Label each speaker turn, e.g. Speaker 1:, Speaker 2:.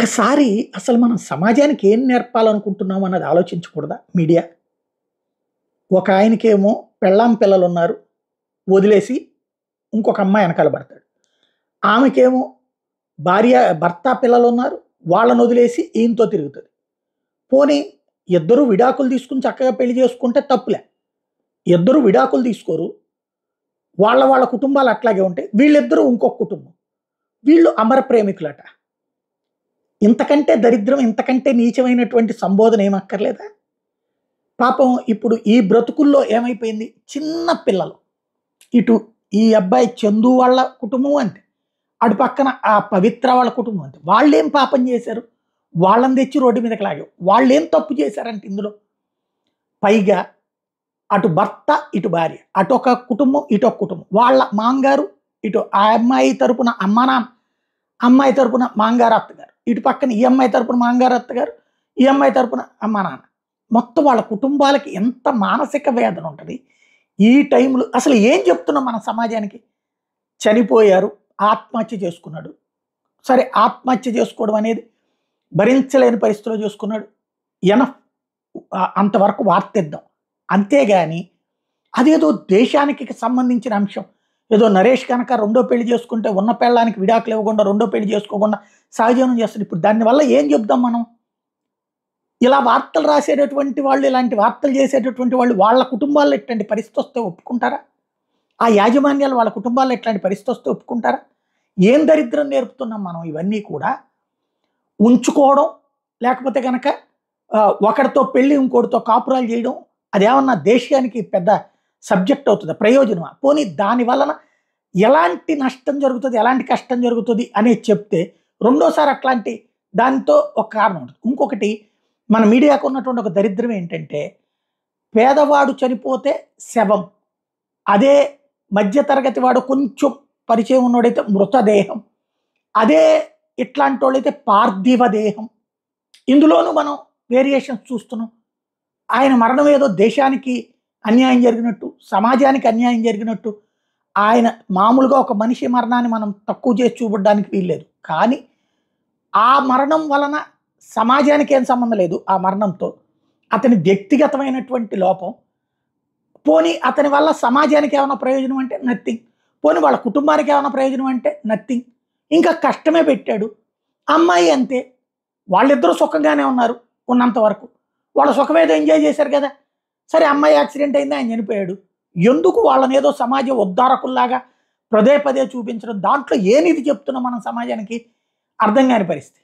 Speaker 1: ఒక్కసారి అసలు మనం సమాజానికి ఏం నేర్పాలనుకుంటున్నాం అన్నది ఆలోచించకూడదా మీడియా? ఒక ఆయనకేమో పెళ్ళాం పిల్లలున్నారు. వదిలేసి ఇంకొక అమ్మాయి ఎనకాల పడతాడు. ఆమెకేమో భర్త పిల్లలున్నారు. వాళ్ళనొదిలేసి ఈయనతో తిరుగుతది. పోనీ ఇద్దరు విడాకులు తీసుకొని చక్కగా పెళ్లి చేసుకుంటే తప్పులే. ఇద్దరు విడాకులు తీసుకోరు. వాళ్ళ కుటుంబాలు అట్లాగే ఉంటాయి. వీళ్ళిద్దరూ ఇంకొక కుటుంబం. వీళ్ళు అమర ప్రేమికులట. ఇంతకంటే దరిద్రం, ఇంతకంటే నీచమైనటువంటి సంబోధన ఏమక్కర్లేదా? పాపం ఇప్పుడు ఈ బ్రతుకుల్లో ఏమైపోయింది? చిన్న పిల్లలు. ఇటు ఈ అబ్బాయి చందు వాళ్ళ కుటుంబం అంతే. అటు పక్కన ఆ పవిత్ర వాళ్ళ కుటుంబం అంతే. వాళ్ళేం పాపం చేశారు? వాళ్ళని తెచ్చి రోడ్డు మీదకి లాగావు. వాళ్ళేం తప్పు చేశారంటే ఇందులో? పైగా అటు భర్త, ఇటు భార్య. అటొక కుటుంబం, ఇటొక కుటుంబం. వాళ్ళ మాంగారు, ఇటు ఆ అమ్మాయి తరపున అమ్మ నాన్న, అమ్మాయి తరపున మాంగారు అత్తగారు. ఇటు పక్కన ఈ అమ్మాయి తరపున మాంగారు అత్తగారు, ఈ అమ్మాయి తరపున అమ్మ నాన్న. మొత్తం వాళ్ళ కుటుంబాలకి ఎంత మానసిక వేదన ఉంటుంది. ఈ టైంలో అసలు ఏం చెప్తున్నాం మన సమాజానికి? చనిపోయారు, ఆత్మహత్య చేసుకున్నాడు. సరే, ఆత్మహత్య చేసుకోవడం అనేది భరించలేని పరిస్థితిలో చేసుకున్నాడు. ఎనఫ్, అంతవరకు వార్తిద్దాం. అంతేగాని అదేదో దేశానికి సంబంధించిన అంశం. ఏదో నరేష్ కనుక రెండో పెళ్లి చేసుకుంటే ఉన్న పెళ్ళానికి విడాకులు ఇవ్వకుండా రెండో పెళ్లి చేసుకోకుండా సహజీవనం చేస్తారు. ఇప్పుడు దానివల్ల ఏం చెప్దాం మనం? ఇలా వార్తలు రాసేటటువంటి వాళ్ళు, ఇలాంటి వార్తలు చేసేటటువంటి వాళ్ళు వాళ్ళ కుటుంబాల్లో ఇట్లాంటి పరిస్థితి వస్తే ఒప్పుకుంటారా? ఆ యాజమాన్యాలు వాళ్ళ కుటుంబాల్లో ఇట్లాంటి పరిస్థితి వస్తే ఒప్పుకుంటారా? ఏం దరిద్రం నేర్పుతున్నాం మనం? ఇవన్నీ కూడా ఉంచుకోవడం, లేకపోతే కనుక ఒకరితో పెళ్ళి ఇంకోటితో కాపురాలు చేయడం, అదేమన్నా దేశానికి పెద్ద సబ్జెక్ట్ అవుతుందా? ప్రయోజనమా? పోనీ దాని వలన ఎలాంటి నష్టం జరుగుతుంది, ఎలాంటి కష్టం జరుగుతుంది అనేది చెప్తే రెండోసారి అట్లాంటి దాంతో ఒక కారణం ఉంటుంది. ఇంకొకటి, మన మీడియాకు ఉన్నటువంటి ఒక దరిద్రం ఏంటంటే, పేదవాడు చనిపోతే శవం, అదే మధ్యతరగతి వాడు కొంచెం పరిచయం ఉన్నోడైతే మృతదేహం, అదే ఇట్లాంటి వాళ్ళైతే పార్థివ దేహం. ఇందులోనూ మనం వేరియేషన్స్ చూస్తున్నాం. ఆయన మరణం ఏదో దేశానికి అన్యాయం జరిగినట్టు, సమాజానికి అన్యాయం జరిగినట్టు, ఆయన మామూలుగా ఒక మనిషి మరణాన్ని మనం తక్కువ చేసి చూపడానికి వీల్లేదు. కానీ ఆ మరణం వలన సమాజానికి ఏం సంబంధం లేదు. ఆ మరణంతో అతని వ్యక్తిగతమైనటువంటి లోపం. పోనీ అతని వల్ల సమాజానికి ఏమైనా ప్రయోజనం అంటే నథింగ్. పోనీ వాళ్ళ కుటుంబానికి ఏమైనా ప్రయోజనం అంటే నథింగ్. ఇంకా కష్టమే పెట్టాడు. అమ్మాయి అంతే. వాళ్ళిద్దరూ సుఖంగానే ఉన్నారు ఉన్నంత వరకు. వాళ్ళ సుఖమేదో ఎంజాయ్ చేశారు కదా. సరే, అమ్మాయి యాక్సిడెంట్ అయింది, ఆయన చనిపోయాడు. ఎందుకు వాళ్ళని ఏదో సమాజ ఉద్ధారకుల్లాగా పదే పదే చూపించడం? దాంట్లో ఏ నీతి చెప్తున్నాం మనం సమాజానికి? అర్థం కాని పరిస్థితి.